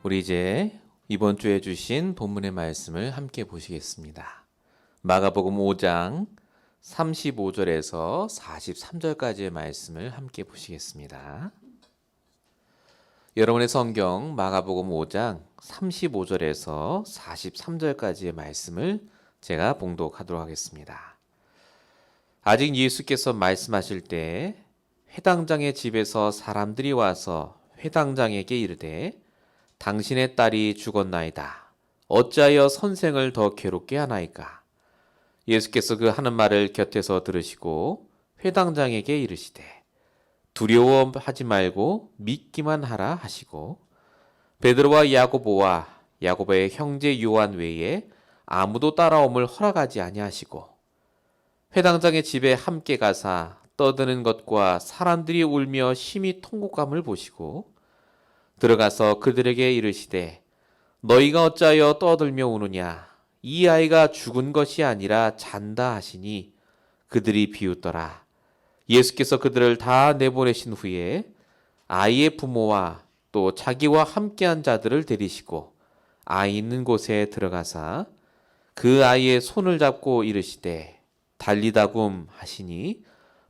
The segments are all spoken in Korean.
우리 이제 이번 주에 주신 본문의 말씀을 함께 보시겠습니다. 마가복음 5장 35절에서 43절까지의 말씀을 함께 보시겠습니다. 여러분의 성경 마가복음 5장 35절에서 43절까지의 말씀을 제가 봉독하도록 하겠습니다. 아직 예수께서 말씀하실 때 회당장의 집에서 사람들이 와서 회당장에게 이르되 당신의 딸이 죽었나이다. 어찌하여 선생을 더 괴롭게 하나이까? 예수께서 그 하는 말을 곁에서 들으시고 회당장에게 이르시되 두려워하지 말고 믿기만 하라 하시고 베드로와 야고보와 야고보의 형제 요한 외에 아무도 따라옴을 허락하지 아니하시고 회당장의 집에 함께 가사 떠드는 것과 사람들이 울며 심히 통곡함을 보시고 들어가서 그들에게 이르시되 너희가 어찌하여 떠들며 우느냐? 이 아이가 죽은 것이 아니라 잔다 하시니 그들이 비웃더라. 예수께서 그들을 다 내보내신 후에 아이의 부모와 또 자기와 함께한 자들을 데리시고 아이 있는 곳에 들어가사 그 아이의 손을 잡고 이르시되 달리다굼 하시니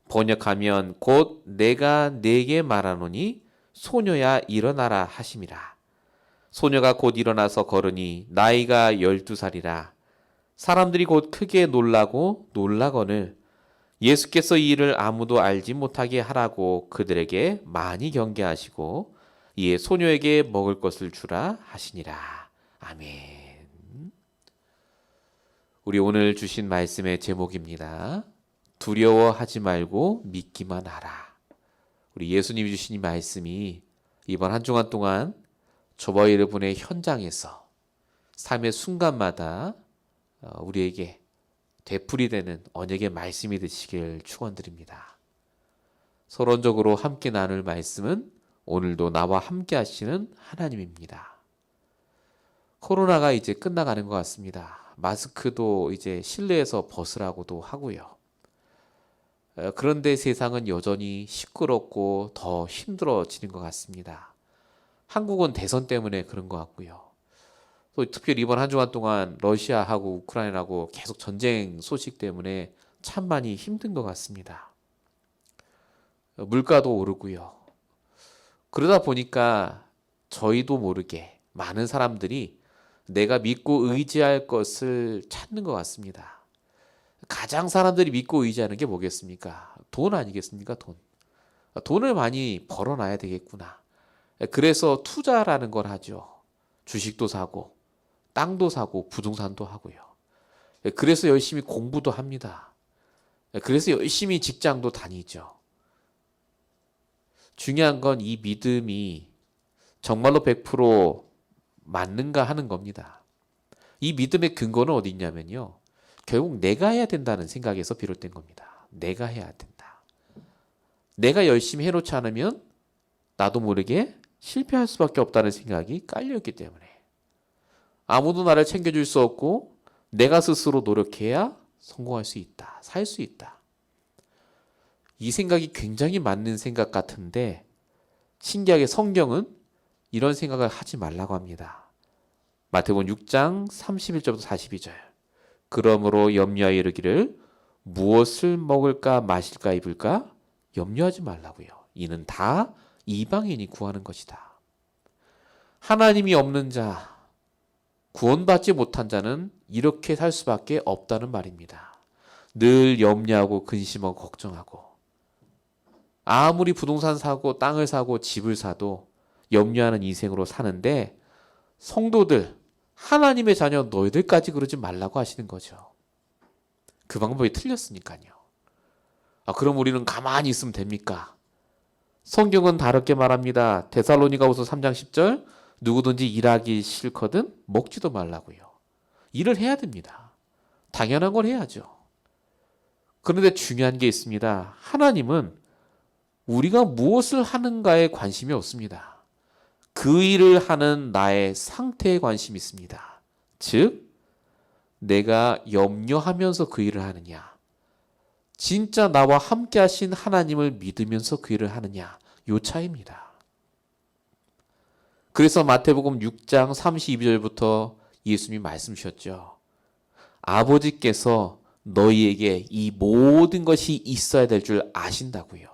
번역하면 곧 내가 네게 말하노니 소녀야 일어나라 하심이라. 소녀가 곧 일어나서 걸으니 나이가 12살이라. 사람들이 곧 크게 놀라고 놀라거늘 예수께서 이 일을 아무도 알지 못하게 하라고 그들에게 많이 경계하시고 이에 소녀에게 먹을 것을 주라 하시니라. 아멘. 우리 오늘 주신 말씀의 제목입니다. 두려워하지 말고 믿기만 하라. 우리 예수님이 주신 이 말씀이 이번 한 주간 동안 저와 여러분의 현장에서 삶의 순간마다 우리에게 되풀이되는 언약의 말씀이 되시길 축원드립니다. 서론적으로 함께 나눌 말씀은 오늘도 나와 함께 하시는 하나님입니다. 코로나가 이제 끝나가는 것 같습니다. 마스크도 이제 실내에서 벗으라고도 하고요. 그런데 세상은 여전히 시끄럽고 더 힘들어지는 것 같습니다. 한국은 대선 때문에 그런 것 같고요. 또 특별히 이번 한 주간 동안 러시아하고 우크라이나하고 계속 전쟁 소식 때문에 참 많이 힘든 것 같습니다. 물가도 오르고요. 그러다 보니까 저희도 모르게 많은 사람들이 내가 믿고 의지할 것을 찾는 것 같습니다. 가장 사람들이 믿고 의지하는 게 뭐겠습니까? 돈 아니겠습니까? 돈. 돈을 많이 벌어놔야 되겠구나. 그래서 투자라는 걸 하죠. 주식도 사고, 땅도 사고, 부동산도 하고요. 그래서 열심히 공부도 합니다. 그래서 열심히 직장도 다니죠. 중요한 건 이 믿음이 정말로 100% 맞는가 하는 겁니다. 이 믿음의 근거는 어디 있냐면요. 결국 내가 해야 된다는 생각에서 비롯된 겁니다. 내가 해야 된다. 내가 열심히 해놓지 않으면 나도 모르게 실패할 수밖에 없다는 생각이 깔려있기 때문에 아무도 나를 챙겨줄 수 없고 내가 스스로 노력해야 성공할 수 있다. 살 수 있다. 이 생각이 굉장히 맞는 생각 같은데 신기하게 성경은 이런 생각을 하지 말라고 합니다. 마태복음 6장 31절부터 42절 그러므로 염려하여 이르기를 무엇을 먹을까 마실까 입을까 염려하지 말라고요. 이는 다 이방인이 구하는 것이다. 하나님이 없는 자, 구원받지 못한 자는 이렇게 살 수밖에 없다는 말입니다. 늘 염려하고 근심하고 걱정하고 아무리 부동산 사고 땅을 사고 집을 사도 염려하는 인생으로 사는데 성도들 하나님의 자녀 너희들까지 그러지 말라고 하시는 거죠. 그 방법이 틀렸으니까요. 그럼 우리는 가만히 있으면 됩니까? 성경은 다르게 말합니다. 데살로니가후서 3장 10절 누구든지 일하기 싫거든 먹지도 말라고요. 일을 해야 됩니다. 당연한 걸 해야죠. 그런데 중요한 게 있습니다. 하나님은 우리가 무엇을 하는가에 관심이 없습니다. 그 일을 하는 나의 상태에 관심이 있습니다. 즉, 내가 염려하면서 그 일을 하느냐, 진짜 나와 함께 하신 하나님을 믿으면서 그 일을 하느냐, 요 차이입니다. 그래서 마태복음 6장 32절부터 예수님이 말씀 주셨죠. 아버지께서 너희에게 이 모든 것이 있어야 될 줄 아신다고요.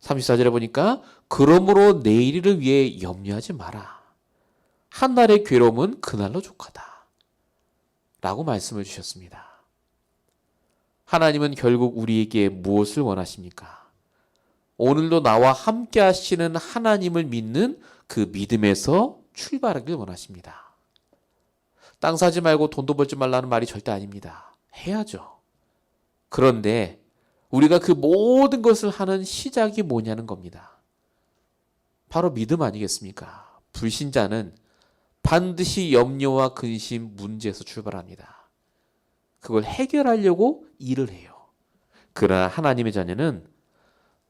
34절에 보니까 그러므로 내일을 위해 염려하지 마라. 한날의 괴로움은 그날로 족하다. 라고 말씀을 주셨습니다. 하나님은 결국 우리에게 무엇을 원하십니까? 오늘도 나와 함께 하시는 하나님을 믿는 그 믿음에서 출발하길 원하십니다. 땅 사지 말고 돈도 벌지 말라는 말이 절대 아닙니다. 해야죠. 그런데 우리가 그 모든 것을 하는 시작이 뭐냐는 겁니다. 바로 믿음 아니겠습니까? 불신자는 반드시 염려와 근심, 문제에서 출발합니다. 그걸 해결하려고 일을 해요. 그러나 하나님의 자녀는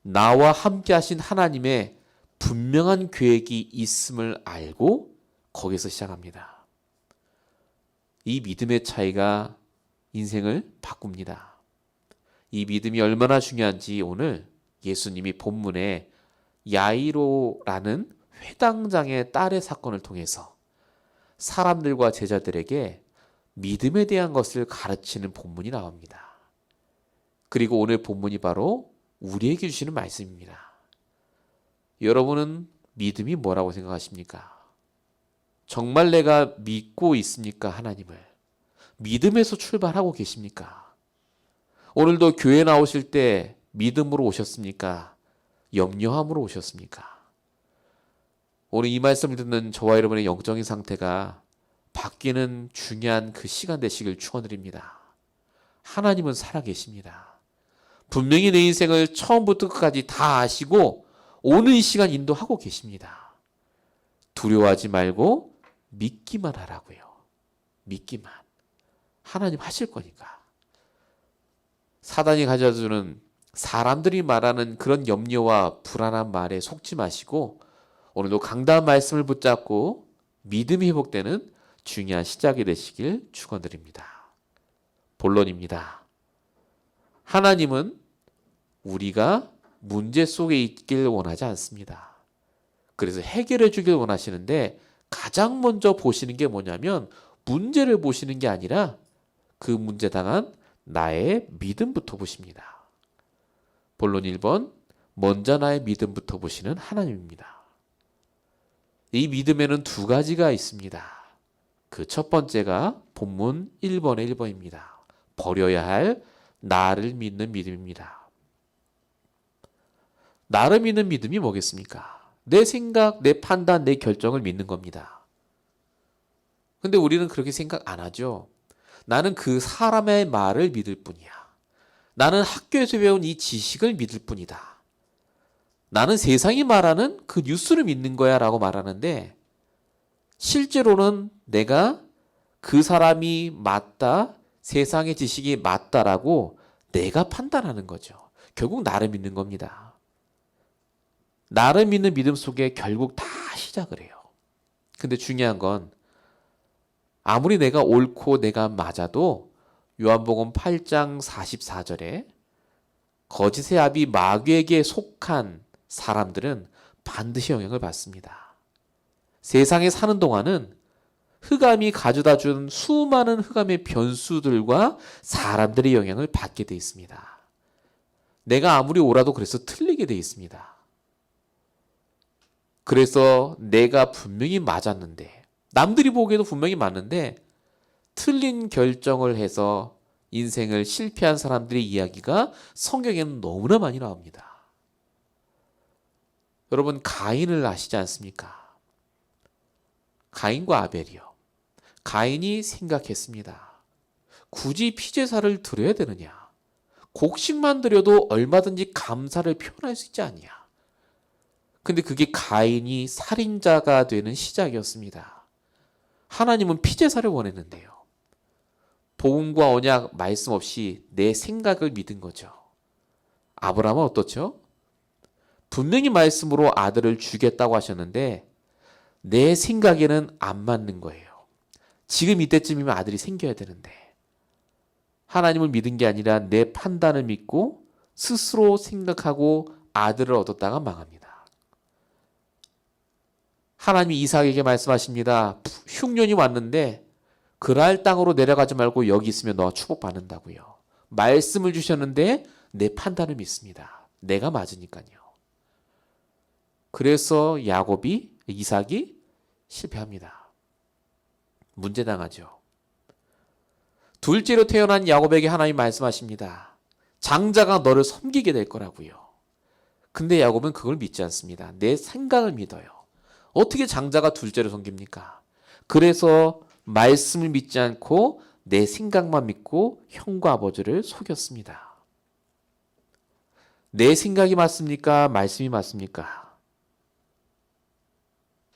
나와 함께 하신 하나님의 분명한 계획이 있음을 알고 거기서 시작합니다. 이 믿음의 차이가 인생을 바꿉니다. 이 믿음이 얼마나 중요한지 오늘 예수님이 본문에 야이로라는 회당장의 딸의 사건을 통해서 사람들과 제자들에게 믿음에 대한 것을 가르치는 본문이 나옵니다. 그리고 오늘 본문이 바로 우리에게 주시는 말씀입니다. 여러분은 믿음이 뭐라고 생각하십니까? 정말 내가 믿고 있습니까? 하나님을. 믿음에서 출발하고 계십니까? 오늘도 교회 나오실 때 믿음으로 오셨습니까? 염려함으로 오셨습니까? 오늘 이 말씀을 듣는 저와 여러분의 영적인 상태가 바뀌는 중요한 그 시간 되시길 축원드립니다. 하나님은 살아계십니다. 분명히 내 인생을 처음부터 끝까지 다 아시고 오늘 이 시간 인도하고 계십니다. 두려워하지 말고 믿기만 하라고요. 믿기만. 하나님 하실 거니까. 사단이 가져주는 사람들이 말하는 그런 염려와 불안한 말에 속지 마시고 오늘도 강단 말씀을 붙잡고 믿음이 회복되는 중요한 시작이 되시길 축원드립니다. 본론입니다. 하나님은 우리가 문제 속에 있길 원하지 않습니다. 그래서 해결해 주길 원하시는데 가장 먼저 보시는 게 뭐냐면 문제를 보시는 게 아니라 그 문제 당한 나의 믿음부터 보십니다. 본론 1번, 먼저 나의 믿음부터 보시는 하나님입니다. 이 믿음에는 두 가지가 있습니다. 그 첫 번째가 본문 1번의 1번입니다. 버려야 할 나를 믿는 믿음입니다. 나를 믿는 믿음이 뭐겠습니까? 내 생각, 내 판단, 내 결정을 믿는 겁니다. 근데 우리는 그렇게 생각 안 하죠. 나는 그 사람의 말을 믿을 뿐이야. 나는 학교에서 배운 이 지식을 믿을 뿐이다. 나는 세상이 말하는 그 뉴스를 믿는 거야 라고 말하는데 실제로는 내가 그 사람이 맞다, 세상의 지식이 맞다라고 내가 판단하는 거죠. 결국 나를 믿는 겁니다. 나를 믿는 믿음 속에 결국 다 시작을 해요. 근데 중요한 건 아무리 내가 옳고 내가 맞아도 요한복음 8장 44절에 거짓의 아비 마귀에게 속한 사람들은 반드시 영향을 받습니다. 세상에 사는 동안은 흑암이 가져다 준 수많은 흑암의 변수들과 사람들의 영향을 받게 돼 있습니다. 내가 아무리 옳아도 그래서 틀리게 돼 있습니다. 그래서 내가 분명히 맞았는데 남들이 보기에도 분명히 맞는데 틀린 결정을 해서 인생을 실패한 사람들의 이야기가 성경에는 너무나 많이 나옵니다. 여러분 가인을 아시지 않습니까? 가인과 아벨이요. 가인이 생각했습니다. 굳이 피제사를 드려야 되느냐? 곡식만 드려도 얼마든지 감사를 표현할 수 있지 않냐? 근데 그게 가인이 살인자가 되는 시작이었습니다. 하나님은 피제사를 원했는데요. 복음과 언약 말씀 없이 내 생각을 믿은 거죠. 아브라함은 어떻죠? 분명히 말씀으로 아들을 주겠다고 하셨는데 내 생각에는 안 맞는 거예요. 지금 이때쯤이면 아들이 생겨야 되는데 하나님을 믿은 게 아니라 내 판단을 믿고 스스로 생각하고 아들을 얻었다가 망합니다. 하나님이 이삭에게 말씀하십니다. 흉년이 왔는데 그랄 땅으로 내려가지 말고 여기 있으면 너가 축복받는다고요. 말씀을 주셨는데 내 판단을 믿습니다. 내가 맞으니까요. 그래서 이삭이 실패합니다. 문제당하죠. 둘째로 태어난 야곱에게 하나님 말씀하십니다. 장자가 너를 섬기게 될 거라고요. 근데 야곱은 그걸 믿지 않습니다. 내 생각을 믿어요. 어떻게 장자가 둘째로 섬깁니까? 그래서 말씀을 믿지 않고 내 생각만 믿고 형과 아버지를 속였습니다. 내 생각이 맞습니까? 말씀이 맞습니까?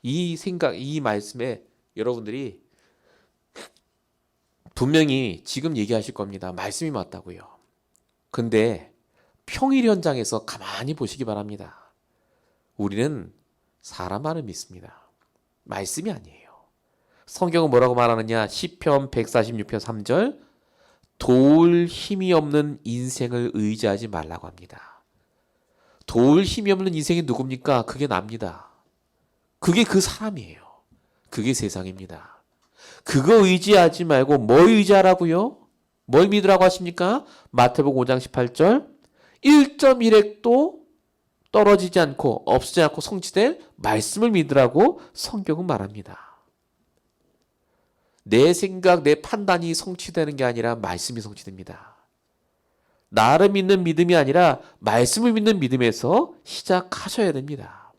이 말씀에 여러분들이 분명히 지금 얘기하실 겁니다. 말씀이 맞다고요. 근데 평일 현장에서 가만히 보시기 바랍니다. 우리는 사람 말을 믿습니다. 말씀이 아니에요. 성경은 뭐라고 말하느냐? 시편 146편 3절 도울 힘이 없는 인생을 의지하지 말라고 합니다. 도울 힘이 없는 인생이 누굽니까? 그게 납니다. 그게 그 사람이에요. 그게 세상입니다. 그거 의지하지 말고 뭘 의지하라고요? 뭘 믿으라고 하십니까? 마태복음 5장 18절 1.1핵도 떨어지지 않고 없어지지 않고 성취될 말씀을 믿으라고 성경은 말합니다. 내 생각, 내 판단이 성취되는 게 아니라 말씀이 성취됩니다. 나를 믿는 믿음이 아니라 말씀을 믿는 믿음에서 시작하셔야 됩니다.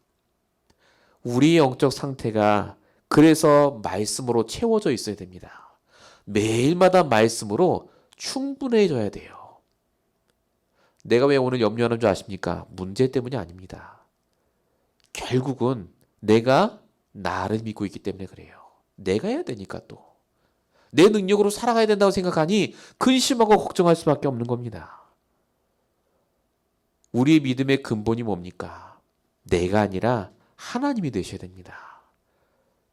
우리의 영적 상태가 그래서 말씀으로 채워져 있어야 됩니다. 매일마다 말씀으로 충분해져야 돼요. 내가 왜 오늘 염려하는 줄 아십니까? 문제 때문이 아닙니다. 결국은 내가 나를 믿고 있기 때문에 그래요. 내가 해야 되니까 또. 내 능력으로 살아가야 된다고 생각하니 근심하고 걱정할 수밖에 없는 겁니다. 우리의 믿음의 근본이 뭡니까? 내가 아니라 하나님이 되셔야 됩니다.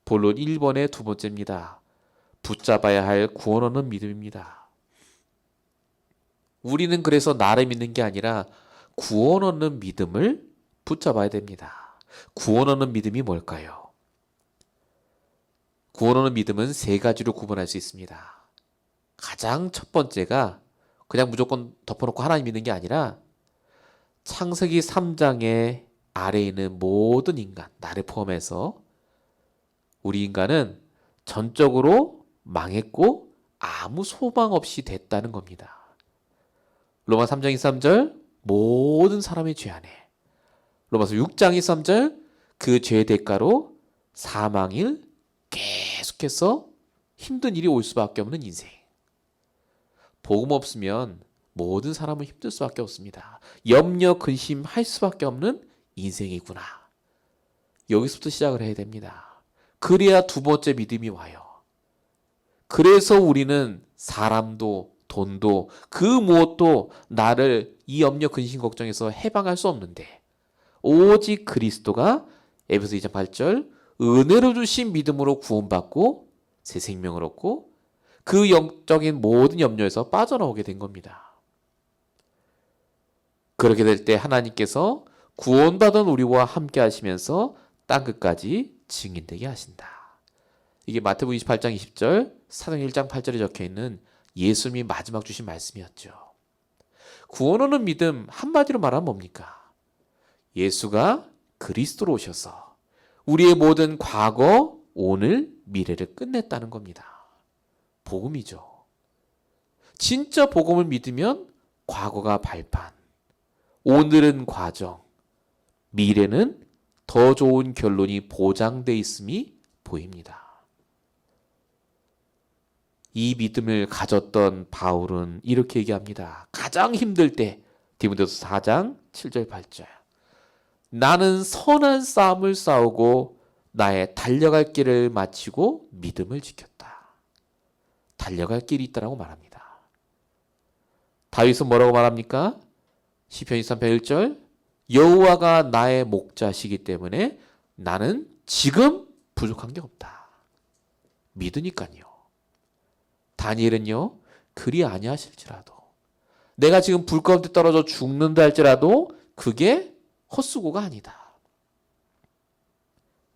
본론 1번의 두 번째입니다. 붙잡아야 할 구원 얻는 믿음입니다. 우리는 그래서 나를 믿는 게 아니라 구원 얻는 믿음을 붙잡아야 됩니다. 구원 얻는 믿음이 뭘까요? 구원 얻는 믿음은 세 가지로 구분할 수 있습니다. 가장 첫 번째가 그냥 무조건 덮어놓고 하나님 믿는 게 아니라 창세기 3장의 아래에 있는 모든 인간, 나를 포함해서 우리 인간은 전적으로 망했고 아무 소망 없이 됐다는 겁니다. 로마 3장 23절 모든 사람의 죄 안에, 로마서 6장 23절 그 죄의 대가로 사망일 계속해서 힘든 일이 올 수밖에 없는 인생. 복음 없으면 모든 사람은 힘들 수밖에 없습니다. 염려, 근심할 수밖에 없는 인생이구나. 여기서부터 시작을 해야 됩니다. 그래야 두 번째 믿음이 와요. 그래서 우리는 사람도 돈도 그 무엇도 나를 이 염려, 근심, 걱정에서 해방할 수 없는데 오직 그리스도가 에베소 2장 8절 은혜로 주신 믿음으로 구원받고 새 생명을 얻고 그 영적인 모든 염려에서 빠져나오게 된 겁니다. 그렇게 될 때 하나님께서 구원받은 우리와 함께 하시면서 땅끝까지 증인되게 하신다. 이게 마태복음 28장 20절, 사도행 1장 8절에 적혀있는 예수님이 마지막 주신 말씀이었죠. 구원 얻는 믿음 한마디로 말하면 뭡니까? 예수가 그리스도로 오셔서 우리의 모든 과거, 오늘, 미래를 끝냈다는 겁니다. 복음이죠. 진짜 복음을 믿으면 과거가 발판, 오늘은 과정, 미래는 더 좋은 결론이 보장돼 있음이 보입니다. 이 믿음을 가졌던 바울은 이렇게 얘기합니다. 가장 힘들 때 디모데후서 4장 7절 8절 나는 선한 싸움을 싸우고 나의 달려갈 길을 마치고 믿음을 지켰다. 달려갈 길이 있다라고 말합니다. 다윗은 뭐라고 말합니까? 시편 23편 1절 여호와가 나의 목자시기 때문에 나는 지금 부족한 게 없다. 믿으니까요. 다니엘은요. 그리 아니하실지라도 내가 지금 불 가운데 떨어져 죽는다 할지라도 그게 헛수고가 아니다.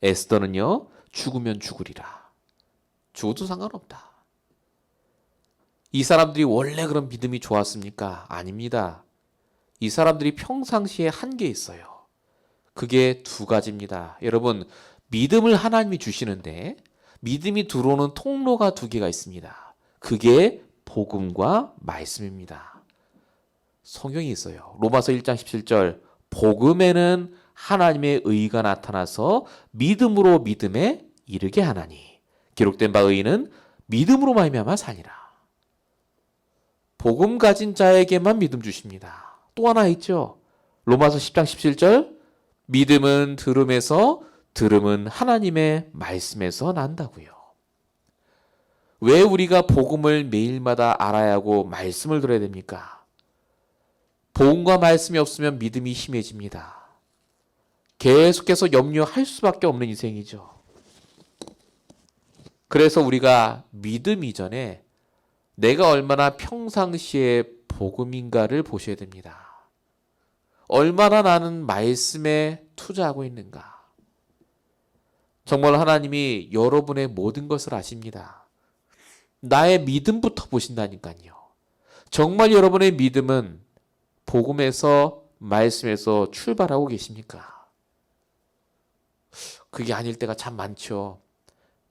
에스더는요, 죽으면 죽으리라. 죽어도 상관없다. 이 사람들이 원래 그런 믿음이 좋았습니까? 아닙니다. 이 사람들이 평상시에 한 게 있어요. 그게 두 가지입니다. 여러분, 믿음을 하나님이 주시는데 믿음이 들어오는 통로가 두 개가 있습니다. 그게 복음과 말씀입니다. 성경이 있어요. 로마서 1장 17절, 복음에는 하나님의 의가 나타나서 믿음으로 믿음에 이르게 하나니 기록된 바 의인은 믿음으로 말미암아 사니라. 복음 가진 자에게만 믿음 주십니다. 또 하나 있죠. 로마서 10장 17절, 믿음은 들음에서, 들음은 하나님의 말씀에서 난다고요. 왜 우리가 복음을 매일마다 알아야 하고 말씀을 들어야 됩니까? 복음과 말씀이 없으면 믿음이 희미해집니다. 계속해서 염려할 수밖에 없는 인생이죠. 그래서 우리가 믿음 이전에 내가 얼마나 평상시에 복음인가를 보셔야 됩니다. 얼마나 나는 말씀에 투자하고 있는가. 정말 하나님이 여러분의 모든 것을 아십니다. 나의 믿음부터 보신다니까요. 정말 여러분의 믿음은 복음에서 말씀에서 출발하고 계십니까? 그게 아닐 때가 참 많죠.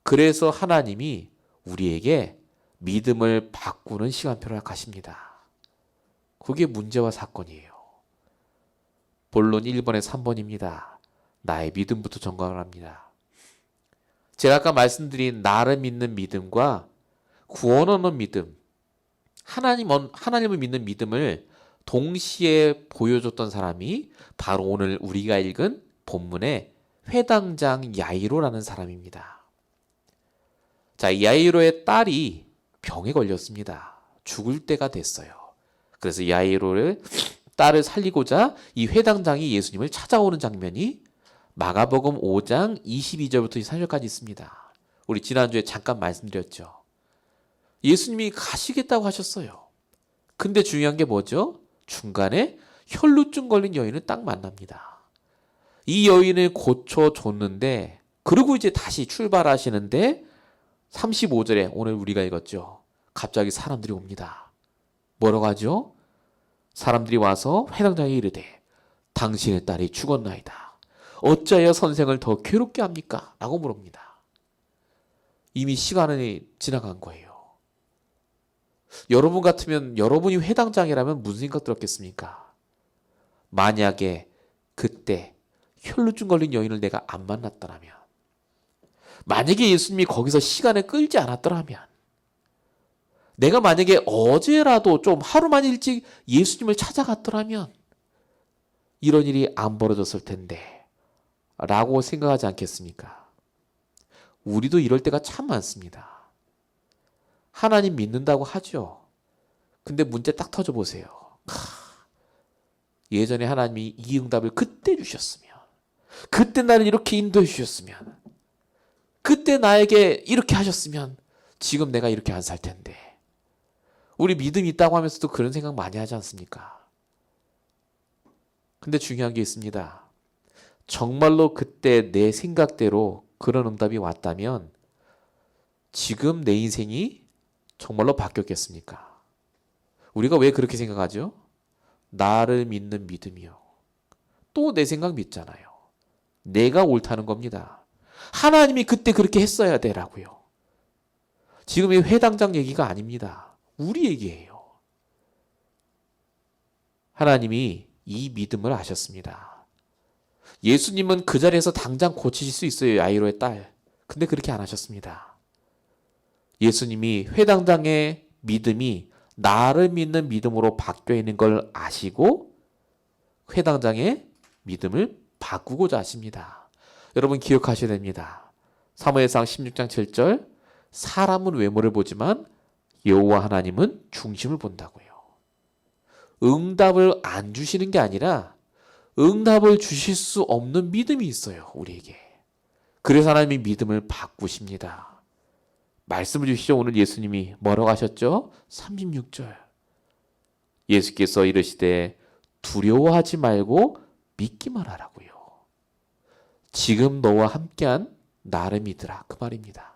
그래서 하나님이 우리에게 믿음을 바꾸는 시간표를 가십니다. 그게 문제와 사건이에요. 본론 1번에 3번입니다. 나의 믿음부터 점검을 합니다. 제가 아까 말씀드린 나를 믿는 믿음과 구원 얻는 믿음, 하나님을 믿는 믿음을 동시에 보여줬던 사람이 바로 오늘 우리가 읽은 본문의 회당장 야이로라는 사람입니다. 자, 야이로의 딸이 병에 걸렸습니다. 죽을 때가 됐어요. 그래서 야이로를 딸을 살리고자 이 회당장이 예수님을 찾아오는 장면이 마가복음 5장 22절부터 23절까지 있습니다. 우리 지난주에 잠깐 말씀드렸죠. 예수님이 가시겠다고 하셨어요. 근데 중요한 게 뭐죠? 중간에 혈루증 걸린 여인을 딱 만납니다. 이 여인을 고쳐줬는데 그리고 이제 다시 출발하시는데 35절에 오늘 우리가 읽었죠. 갑자기 사람들이 옵니다. 뭐라고 하죠? 사람들이 와서 회당장에 이르되 당신의 딸이 죽었나이다. 어찌하여 선생을 더 괴롭게 합니까? 라고 물습니다. 이미 시간이 지나간 거예요. 여러분 같으면 여러분이 회당장이라면 무슨 생각 들었겠습니까? 만약에 그때 혈루증 걸린 여인을 내가 안 만났더라면, 만약에 예수님이 거기서 시간을 끌지 않았더라면, 내가 만약에 어제라도 좀 하루만 일찍 예수님을 찾아갔더라면 이런 일이 안 벌어졌을 텐데 라고 생각하지 않겠습니까? 우리도 이럴 때가 참 많습니다. 하나님 믿는다고 하죠. 근데 문제 딱 터져보세요. 예전에 하나님이 이 응답을 그때 주셨으면, 그때 나를 이렇게 인도해 주셨으면, 그때 나에게 이렇게 하셨으면 지금 내가 이렇게 안 살 텐데. 우리 믿음이 있다고 하면서도 그런 생각 많이 하지 않습니까? 근데 중요한 게 있습니다. 정말로 그때 내 생각대로 그런 응답이 왔다면 지금 내 인생이 정말로 바뀌었겠습니까? 우리가 왜 그렇게 생각하죠? 나를 믿는 믿음이요. 또 내 생각 믿잖아요. 내가 옳다는 겁니다. 하나님이 그때 그렇게 했어야 되라고요. 지금 이 회당장 얘기가 아닙니다. 우리 얘기예요. 하나님이 이 믿음을 아셨습니다. 예수님은 그 자리에서 당장 고치실 수 있어요. 야이로의 딸. 근데 그렇게 안 하셨습니다. 예수님이 회당장의 믿음이 나를 믿는 믿음으로 바뀌어 있는 걸 아시고 회당장의 믿음을 바꾸고자 하십니다. 여러분 기억하셔야 됩니다. 사무엘상 16장 7절, 사람은 외모를 보지만 여호와 하나님은 중심을 본다고요. 응답을 안 주시는 게 아니라 응답을 주실 수 없는 믿음이 있어요. 우리에게. 그래서 하나님이 믿음을 바꾸십니다. 말씀을 주시죠. 오늘 예수님이 뭐라고 하셨죠? 36절. 예수께서 이르시되 두려워하지 말고 믿기만 하라고요. 지금 너와 함께한 나를 믿으라. 그 말입니다.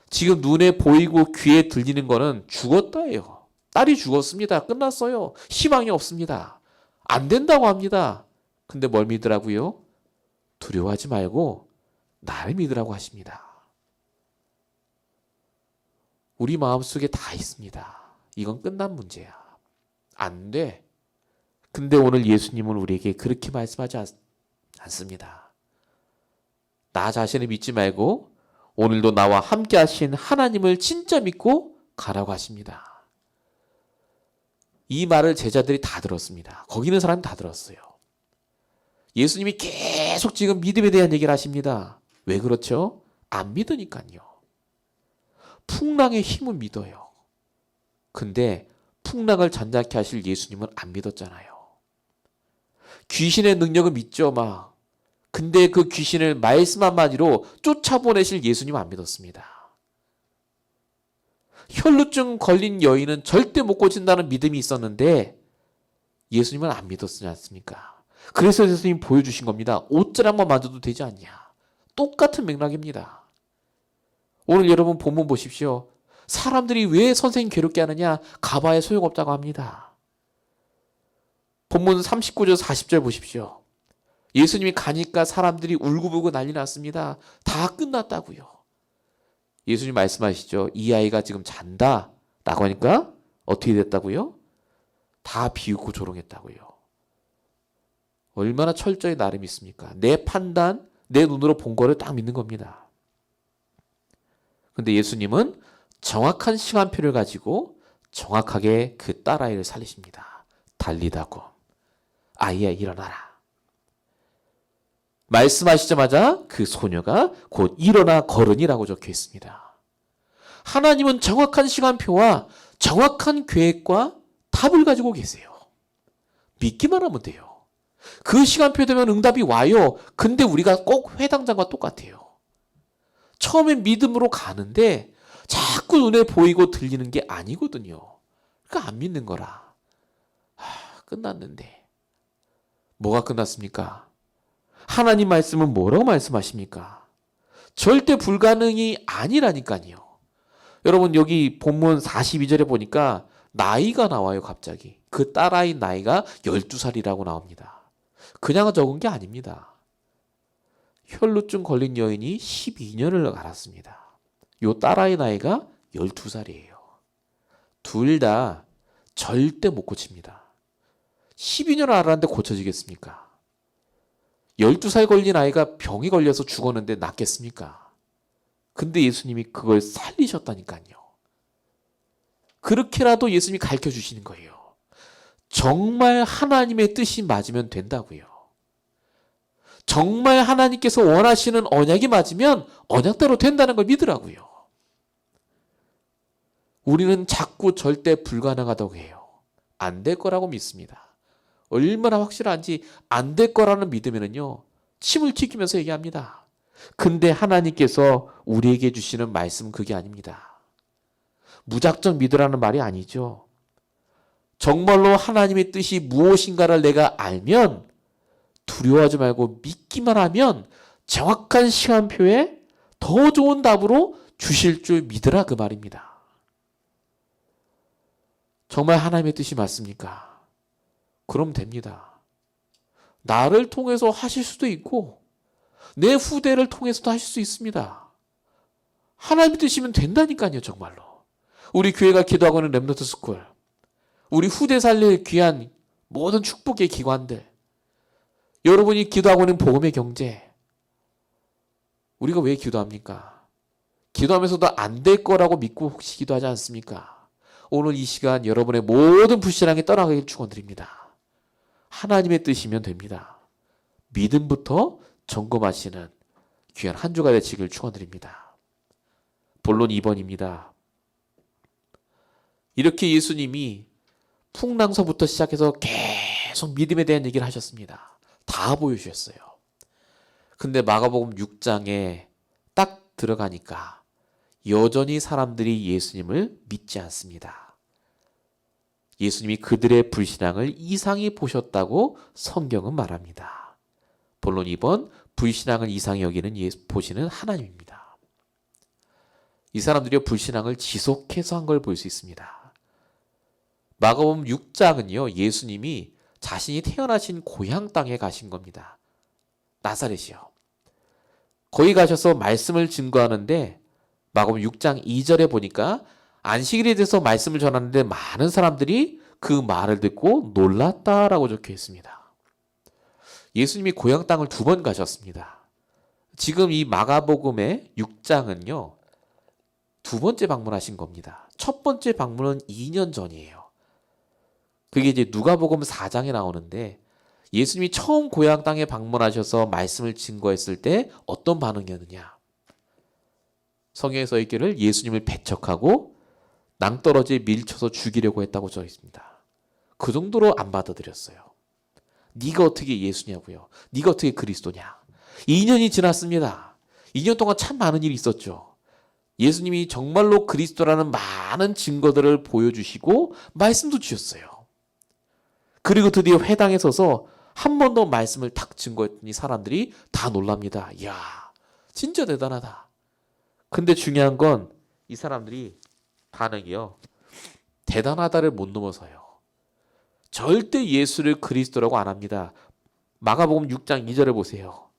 지금 눈에 보이고 귀에 들리는 거는 죽었다예요. 딸이 죽었습니다. 끝났어요. 희망이 없습니다. 안 된다고 합니다. 근데 뭘 믿으라고요? 두려워하지 말고 나를 믿으라고 하십니다. 우리 마음속에 다 있습니다. 이건 끝난 문제야. 안 돼. 근데 오늘 예수님은 우리에게 그렇게 말씀하지 않습니다. 나 자신을 믿지 말고 오늘도 나와 함께 하신 하나님을 진짜 믿고 가라고 하십니다. 이 말을 제자들이 다 들었습니다. 거기 있는 사람이 다 들었어요. 예수님이 계속 지금 믿음에 대한 얘기를 하십니다. 왜 그렇죠? 안 믿으니까요. 풍랑의 힘은 믿어요. 근데 풍랑을 잔잔케 하실 예수님은 안 믿었잖아요. 귀신의 능력을 믿죠, 막. 근데 그 귀신을 말씀 한마디로 쫓아보내실 예수님 안 믿었습니다. 혈루증 걸린 여인은 절대 못 고친다는 믿음이 있었는데 예수님은 안 믿었지 않습니까? 그래서 예수님 보여주신 겁니다. 옷자락만 만져도 되지 않냐. 똑같은 맥락입니다. 오늘 여러분 본문 보십시오. 사람들이 왜 선생님 괴롭게 하느냐? 가봐야 소용없다고 합니다. 본문 39절 40절 보십시오. 예수님이 가니까 사람들이 울고불고 난리 났습니다. 다 끝났다고요. 예수님 말씀하시죠. 이 아이가 지금 잔다 라고 하니까 어떻게 됐다고요? 다 비웃고 조롱했다고요. 얼마나 철저히 나를 믿습니까? 내 판단, 내 눈으로 본 거를 딱 믿는 겁니다. 근데 예수님은 정확한 시간표를 가지고 정확하게 그 딸아이를 살리십니다. 달리다고. 아이야 일어나라. 말씀하시자마자 그 소녀가 곧 일어나 걸으니라고 적혀 있습니다. 하나님은 정확한 시간표와 정확한 계획과 답을 가지고 계세요. 믿기만 하면 돼요. 그 시간표 되면 응답이 와요. 근데 우리가 꼭 회당장과 똑같아요. 처음엔 믿음으로 가는데 자꾸 눈에 보이고 들리는 게 아니거든요. 그러니까 안 믿는 거라. 끝났는데. 뭐가 끝났습니까? 하나님 말씀은 뭐라고 말씀하십니까? 절대 불가능이 아니라니까요. 여러분 여기 본문 42절에 보니까 나이가 나와요 갑자기. 그 딸아이 나이가 12살이라고 나옵니다. 그냥 적은 게 아닙니다. 혈루증 걸린 여인이 12년을 앓았습니다. 요 딸아이 나이가 12살이에요. 둘 다 절대 못 고칩니다. 12년을 앓았는데 고쳐지겠습니까? 12살 걸린 아이가 병이 걸려서 죽었는데 낫겠습니까? 근데 예수님이 그걸 살리셨다니까요. 그렇게라도 예수님이 가르쳐 주시는 거예요. 정말 하나님의 뜻이 맞으면 된다고요. 정말 하나님께서 원하시는 언약이 맞으면 언약대로 된다는 걸 믿으라고요. 우리는 자꾸 절대 불가능하다고 해요. 안 될 거라고 믿습니다. 얼마나 확실한지 안 될 거라는 믿으면요 침을 튀기면서 얘기합니다. 근데 하나님께서 우리에게 주시는 말씀은 그게 아닙니다. 무작정 믿으라는 말이 아니죠. 정말로 하나님의 뜻이 무엇인가를 내가 알면 두려워하지 말고 믿기만 하면 정확한 시간표에 더 좋은 답으로 주실 줄 믿으라 그 말입니다. 정말 하나님의 뜻이 맞습니까? 그럼 됩니다. 나를 통해서 하실 수도 있고 내 후대를 통해서도 하실 수 있습니다. 하나님 뜻이면 된다니까요. 정말로. 우리 교회가 기도하고 있는 렘넌트 스쿨, 우리 후대 살릴 귀한 모든 축복의 기관들, 여러분이 기도하고 있는 복음의 경제, 우리가 왜 기도합니까? 기도하면서도 안 될 거라고 믿고 혹시 기도하지 않습니까? 오늘 이 시간 여러분의 모든 불신앙이 떠나가길 축원드립니다. 하나님의 뜻이면 됩니다. 믿음부터 점검하시는 귀한 한 주가 되시길 축원드립니다. 본론 2번입니다. 이렇게 예수님이 풍랑서부터 시작해서 계속 믿음에 대한 얘기를 하셨습니다. 다 보여주셨어요. 근데 마가복음 6장에 딱 들어가니까 여전히 사람들이 예수님을 믿지 않습니다. 예수님이 그들의 불신앙을 이상히 보셨다고 성경은 말합니다. 본론 2번 불신앙을 이상히 여기는 보시는 하나님입니다. 이 사람들이 불신앙을 지속해서 한 걸 볼 수 있습니다. 마가복음 6장은요, 예수님이 자신이 태어나신 고향 땅에 가신 겁니다. 나사렛이요. 거기 가셔서 말씀을 증거하는데 마가복음 6장 2절에 보니까 안식일에 대해서 말씀을 전하는데 많은 사람들이 그 말을 듣고 놀랐다라고 적혀 있습니다. 예수님이 고향 땅을 2번 가셨습니다. 지금 이 마가복음의 6장은요, 2번째 방문하신 겁니다. 첫 번째 방문은 2년 전이에요. 그게 이제 누가복음 4장에 나오는데 예수님이 처음 고향 땅에 방문하셔서 말씀을 증거했을 때 어떤 반응이었느냐. 성경에 써 있기를 예수님을 배척하고 낭떠러지에 밀쳐서 죽이려고 했다고 써 있습니다. 그 정도로 안 받아들였어요. 네가 어떻게 예수냐고요. 네가 어떻게 그리스도냐. 2년이 지났습니다. 2년 동안 참 많은 일이 있었죠. 예수님이 정말로 그리스도라는 많은 증거들을 보여주시고 말씀도 주셨어요. 그리고 드디어 회당에 서서 한 번 더 말씀을 탁 증거했더니 사람들이 다 놀랍니다. 이야, 진짜 대단하다. 근데 중요한 건 이 사람들이 반응이요, 대단하다를 못 넘어서요. 절대 예수를 그리스도라고 안 합니다. 마가복음 6장 2절에 보세요.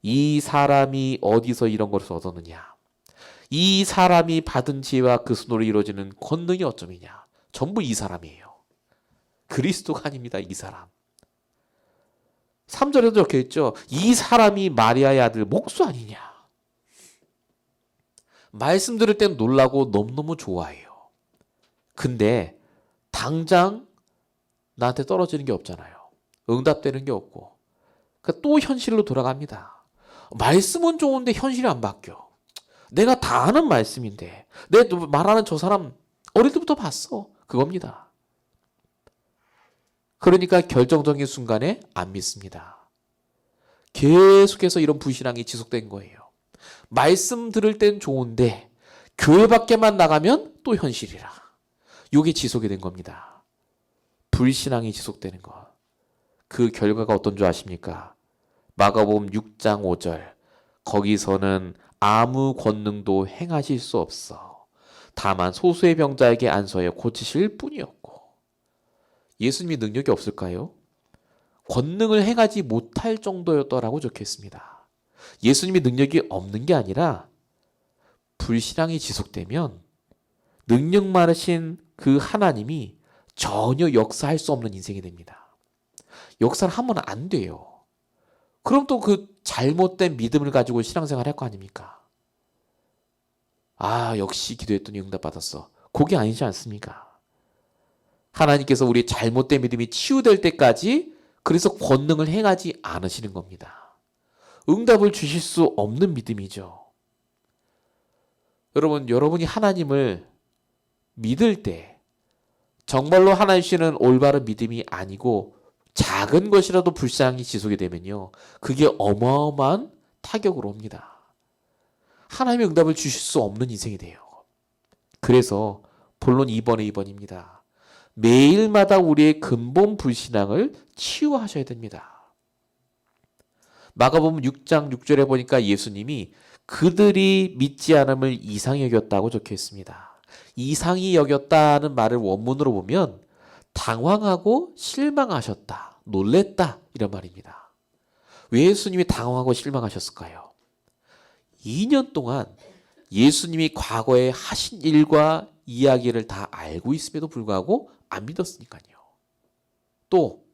이 사람이 어디서 이런 것을 얻었느냐. 이 사람이 받은 지혜와 그 손으로 이루어지는 권능이 어쩌미냐. 전부 이 사람이에요. 그리스도가 아닙니다. 이 사람. 3절에도 적혀 있죠. 이 사람이 마리아의 아들 목수 아니냐. 말씀 들을 땐 놀라고 너무너무 좋아해요. 근데 당장 나한테 떨어지는 게 없잖아요. 응답되는 게 없고. 그러니까 또 현실로 돌아갑니다. 말씀은 좋은데 현실이 안 바뀌어. 내가 다 아는 말씀인데 내 말하는 저 사람 어릴 때부터 봤어. 그겁니다. 그러니까 결정적인 순간에 안 믿습니다. 계속해서 이런 불신앙이 지속된 거예요. 말씀 들을 땐 좋은데 교회 밖에만 나가면 또 현실이라. 이게 지속이 된 겁니다. 불신앙이 지속되는 것. 그 결과가 어떤 줄 아십니까? 마가복음 6장 5절. 거기서는 아무 권능도 행하실 수 없어. 다만 소수의 병자에게 안수하여 고치실 뿐이었고. 예수님이 능력이 없을까요? 권능을 행하지 못할 정도였더라고 적혀 있습니다. 예수님이 능력이 없는 게 아니라 불신앙이 지속되면 능력 많으신 그 하나님이 전혀 역사할 수 없는 인생이 됩니다. 역사를 하면 안 돼요. 그럼 또 그 잘못된 믿음을 가지고 신앙생활 할 거 아닙니까? 아, 역시 기도했더니 응답받았어. 그게 아니지 않습니까? 하나님께서 우리의 잘못된 믿음이 치유될 때까지 그래서 권능을 행하지 않으시는 겁니다. 응답을 주실 수 없는 믿음이죠. 여러분이 하나님을 믿을 때 정말로 하나님 주시는 올바른 믿음이 아니고 작은 것이라도 불쌍히 지속이 되면요, 그게 어마어마한 타격으로 옵니다. 하나님의 응답을 주실 수 없는 인생이 돼요. 그래서 본론 2번의 2번입니다. 매일마다 우리의 근본 불신앙을 치유하셔야 됩니다. 마가복음 6장 6절에 보니까 예수님이 그들이 믿지 않음을 이상히 여겼다고 적혀 있습니다. 이상히 여겼다는 말을 원문으로 보면 당황하고 실망하셨다, 놀랬다 이런 말입니다. 왜 예수님이 당황하고 실망하셨을까요? 2년 동안 예수님이 과거에 하신 일과 이야기를 다 알고 있음에도 불구하고 안 믿었으니까요. 또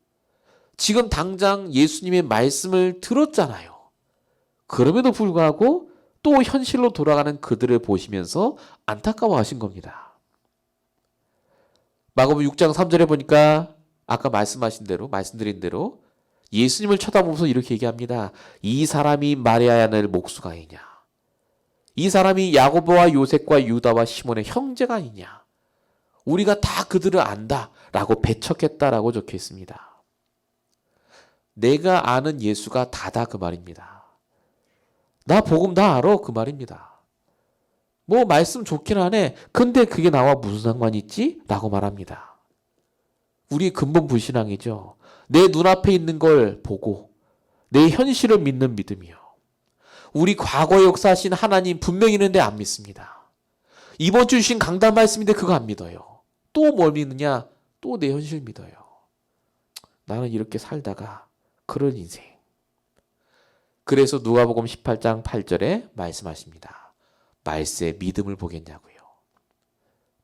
지금 당장 예수님의 말씀을 들었잖아요. 그럼에도 불구하고 또 현실로 돌아가는 그들을 보시면서 안타까워하신 겁니다. 마가복음 6장 3절에 보니까 아까 말씀드린 대로 예수님을 쳐다보면서 이렇게 얘기합니다. 이 사람이 마리아의 아들 목수가 아니냐. 이 사람이 야고보와 요셉과 유다와 시몬의 형제가 아니냐. 우리가 다 그들을 안다라고 배척했다라고 적혀 있습니다. 내가 아는 예수가 다다 그 말입니다. 나 복음 다 알아 그 말입니다. 뭐 말씀 좋긴 하네. 근데 그게 나와 무슨 상관이 있지? 라고 말합니다. 우리 근본 불신앙이죠. 내 눈앞에 있는 걸 보고 내 현실을 믿는 믿음이요. 우리 과거에 역사하신 하나님 분명히 있는데 안 믿습니다. 이번 주 주신 강단 말씀인데 그거 안 믿어요. 또 뭘 믿느냐? 또 내 현실 믿어요. 나는 이렇게 살다가 그런 인생. 그래서 누가복음 18장 8절에 말씀하십니다. 말세 믿음을 보겠냐고요.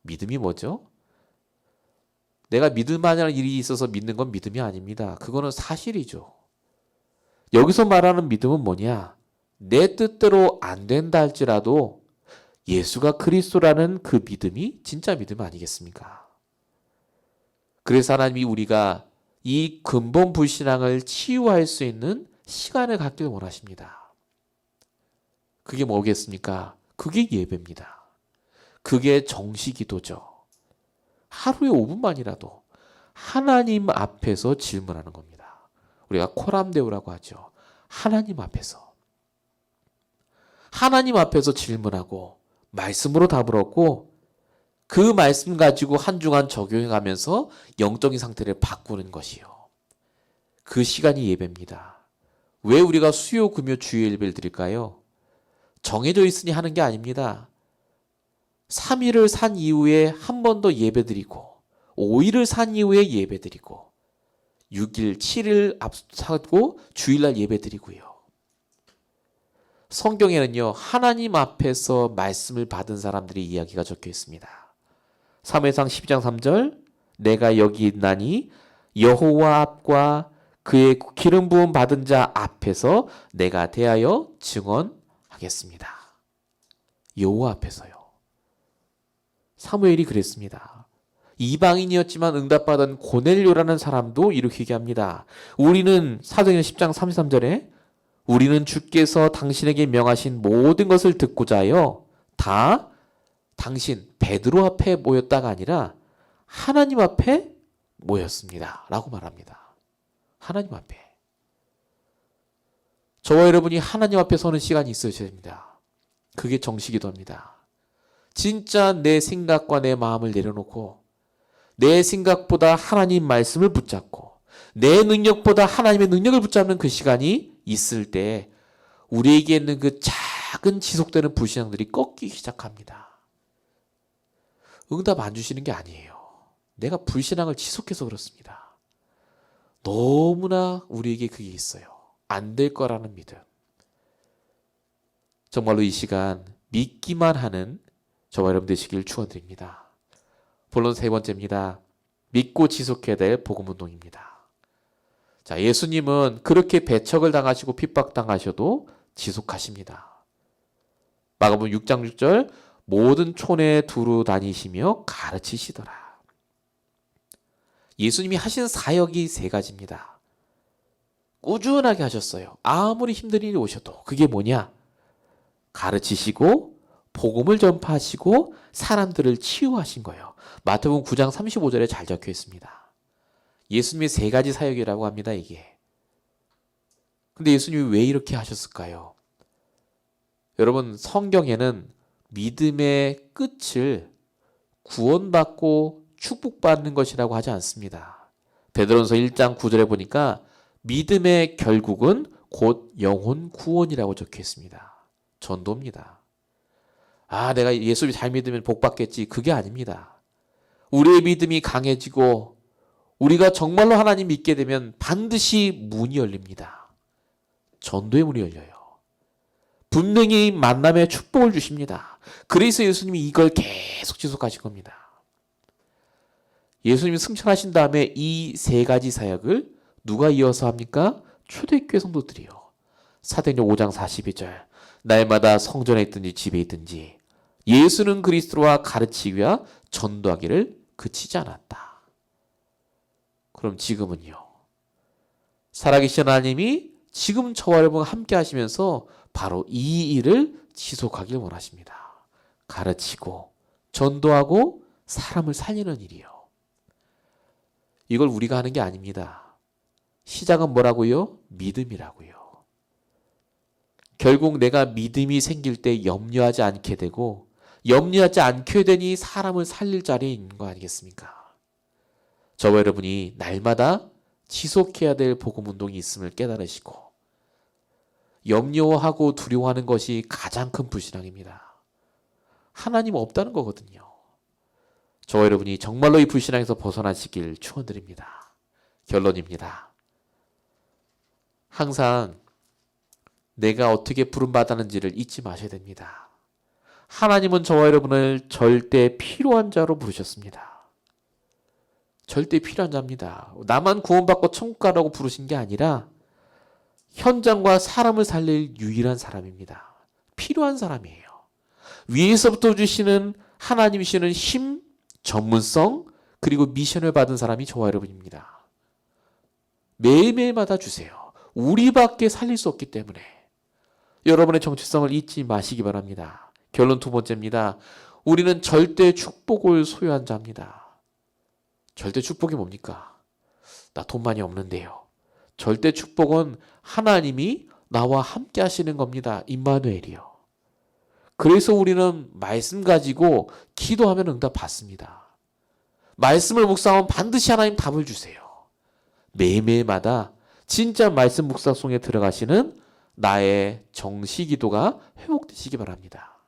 믿음이 뭐죠? 내가 믿을 만한 일이 있어서 믿는 건 믿음이 아닙니다. 그거는 사실이죠. 여기서 말하는 믿음은 뭐냐? 내 뜻대로 안 된다 할지라도 예수가 그리스도라는 그 믿음이 진짜 믿음 아니겠습니까? 그래서 하나님이 우리가 이 근본 불신앙을 치유할 수 있는 시간을 갖기를 원하십니다. 그게 뭐겠습니까? 그게 예배입니다. 그게 정시기도죠. 하루에 5분만이라도 하나님 앞에서 질문하는 겁니다. 우리가 코람데오라고 하죠. 하나님 앞에서. 하나님 앞에서 질문하고 말씀으로 답을 얻고 그 말씀 가지고 한 주간 적용해가면서 영적인 상태를 바꾸는 것이요. 그 시간이 예배입니다. 왜 우리가 수요, 금요, 주일 예배를 드릴까요? 정해져 있으니 하는 게 아닙니다. 3일을 산 이후에 한 번 더 예배 드리고 5일을 산 이후에 예배 드리고 6일, 7일 앞서고 주일날 예배 드리고요. 성경에는요. 하나님 앞에서 말씀을 받은 사람들의 이야기가 적혀 있습니다. 사무엘상 12장 3절 내가 여기 있나니 여호와 앞과 그의 기름 부음 받은 자 앞에서 내가 대하여 증언하겠습니다. 여호와 앞에서요. 사무엘이 그랬습니다. 이방인이었지만 응답받은 고넬료라는 사람도 이렇게 얘기합니다. 우리는 사도행전 10장 33절에 우리는 주께서 당신에게 명하신 모든 것을 듣고자 하여 다 당신 베드로 앞에 모였다가 아니라 하나님 앞에 모였습니다. 라고 말합니다. 하나님 앞에. 저와 여러분이 하나님 앞에 서는 시간이 있으셔야 됩니다. 그게 정시기도입니다. 진짜 내 생각과 내 마음을 내려놓고 내 생각보다 하나님 말씀을 붙잡고 내 능력보다 하나님의 능력을 붙잡는 그 시간이 있을 때 우리에게 있는 그 작은 지속되는 불신앙들이 꺾이기 시작합니다. 응답 안 주시는 게 아니에요. 내가 불신앙을 지속해서 그렇습니다. 너무나 우리에게 그게 있어요. 안 될 거라는 믿음. 정말로 이 시간 믿기만 하는 저와 여러분 되시길 축원드립니다. 본론 세 번째입니다. 믿고 지속해야 될 복음운동입니다. 자, 예수님은 그렇게 배척을 당하시고 핍박당하셔도 지속하십니다. 마가복음 6장 6절 모든 촌에 두루 다니시며 가르치시더라. 예수님이 하신 사역이 세 가지입니다. 꾸준하게 하셨어요. 아무리 힘든 일이 오셔도. 그게 뭐냐? 가르치시고 복음을 전파하시고 사람들을 치유하신 거예요. 마태복음 9장 35절에 잘 적혀 있습니다. 예수님의 세 가지 사역이라고 합니다. 이게. 근데 예수님이 왜 이렇게 하셨을까요? 여러분 성경에는 믿음의 끝을 구원받고 축복받는 것이라고 하지 않습니다. 베드로전서 1장 9절에 보니까 믿음의 결국은 곧 영혼 구원이라고 적혀 있습니다. 전도입니다. 아, 내가 예수를 잘 믿으면 복 받겠지. 그게 아닙니다. 우리의 믿음이 강해지고 우리가 정말로 하나님 믿게 되면 반드시 문이 열립니다. 전도의 문이 열려요. 분명히 만남의 축복을 주십니다. 그래서 예수님이 이걸 계속 지속하실 겁니다. 예수님이 승천하신 다음에 이 세 가지 사역을 누가 이어서 합니까? 초대교회 성도들이요. 사도행전 5장 42절 날마다 성전에 있든지 집에 있든지 예수는 그리스도와 가르치기와 전도하기를 그치지 않았다. 그럼 지금은요. 살아계신 하나님이 지금 저와 여러분과 함께 하시면서 바로 이 일을 지속하길 원하십니다. 가르치고 전도하고 사람을 살리는 일이요. 이걸 우리가 하는 게 아닙니다. 시작은 뭐라고요? 믿음이라고요. 결국 내가 믿음이 생길 때 염려하지 않게 되고 염려하지 않게 되니 사람을 살릴 자리에 있는 거 아니겠습니까? 저와 여러분이 날마다 지속해야 될 복음운동이 있음을 깨달으시고 염려하고 두려워하는 것이 가장 큰 불신앙입니다. 하나님 없다는 거거든요. 저와 여러분이 정말로 이 불신앙에서 벗어나시길 축원드립니다. 결론입니다. 항상 내가 어떻게 부름받았는지를 잊지 마셔야 됩니다. 하나님은 저와 여러분을 절대 필요한 자로 부르셨습니다. 절대 필요한 자입니다. 나만 구원받고 천국 가라고 부르신 게 아니라 현장과 사람을 살릴 유일한 사람입니다. 필요한 사람이에요. 위에서부터 주시는 하나님 주시는 힘, 전문성, 그리고 미션을 받은 사람이 저와 여러분입니다. 매일매일마다 주세요. 우리밖에 살릴 수 없기 때문에 여러분의 정체성을 잊지 마시기 바랍니다. 결론 두 번째입니다. 우리는 절대 축복을 소유한 자입니다. 절대 축복이 뭡니까? 나 돈 많이 없는데요. 절대 축복은 하나님이 나와 함께 하시는 겁니다. 임마누엘이요. 그래서 우리는 말씀 가지고 기도하면 응답 받습니다. 말씀을 묵상하면 반드시 하나님 답을 주세요. 매일매일마다 진짜 말씀 묵상송에 들어가시는 나의 정시 기도가 회복되시기 바랍니다.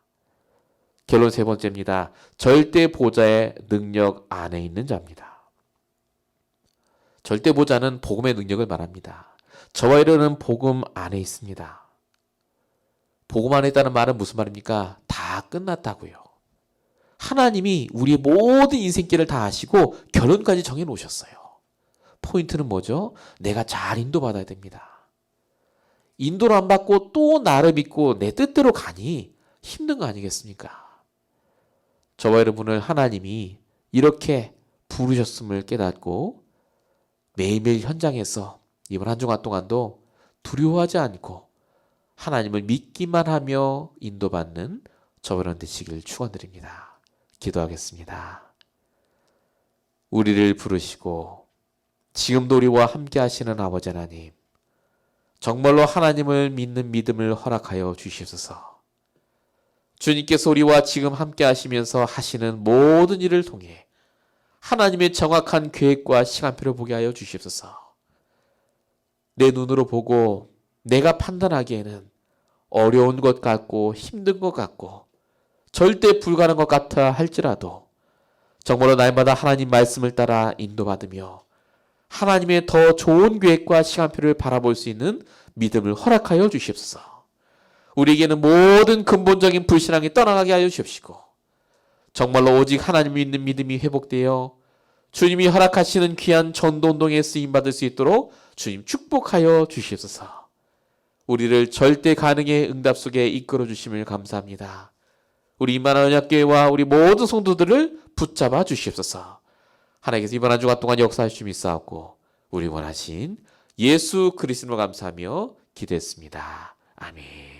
결론 세 번째입니다. 절대 보좌의 능력 안에 있는 자입니다. 절대 보좌는 복음의 능력을 말합니다. 저와 여러분은 복음 안에 있습니다. 복음 안에 있다는 말은 무슨 말입니까? 다 끝났다고요. 하나님이 우리의 모든 인생길을 다 아시고 결론까지 정해놓으셨어요. 포인트는 뭐죠? 내가 잘 인도받아야 됩니다. 인도를 안 받고 또 나를 믿고 내 뜻대로 가니 힘든 거 아니겠습니까? 저와 여러분을 하나님이 이렇게 부르셨음을 깨닫고 매일매일 현장에서 이번 한 주간 동안도 두려워하지 않고 하나님을 믿기만 하며 인도받는 저와 여러분 되시길 축원드립니다. 기도하겠습니다. 우리를 부르시고 지금도 우리와 함께 하시는 아버지 하나님, 정말로 하나님을 믿는 믿음을 허락하여 주시옵소서. 주님께서 우리와 지금 함께 하시면서 하시는 모든 일을 통해 하나님의 정확한 계획과 시간표를 보게 하여 주시옵소서. 내 눈으로 보고 내가 판단하기에는 어려운 것 같고 힘든 것 같고 절대 불가능한 것 같아 할지라도 정말로 날마다 하나님 말씀을 따라 인도받으며 하나님의 더 좋은 계획과 시간표를 바라볼 수 있는 믿음을 허락하여 주시옵소서. 우리에게는 모든 근본적인 불신앙이 떠나가게 하여 주시옵시고 정말로 오직 하나님 믿는 믿음이 회복되어 주님이 허락하시는 귀한 전도운동에 쓰임받을 수 있도록 주님 축복하여 주시옵소서. 우리를 절대 가능의 응답 속에 이끌어 주심을 감사합니다. 우리 임마누엘 언약교회와 우리 모든 성도들을 붙잡아 주시옵소서. 하나님께서 이번 한 주간 동안 역사하심이 있사옵고 우리 원하신 예수 그리스도로 감사하며 기도했습니다. 아멘.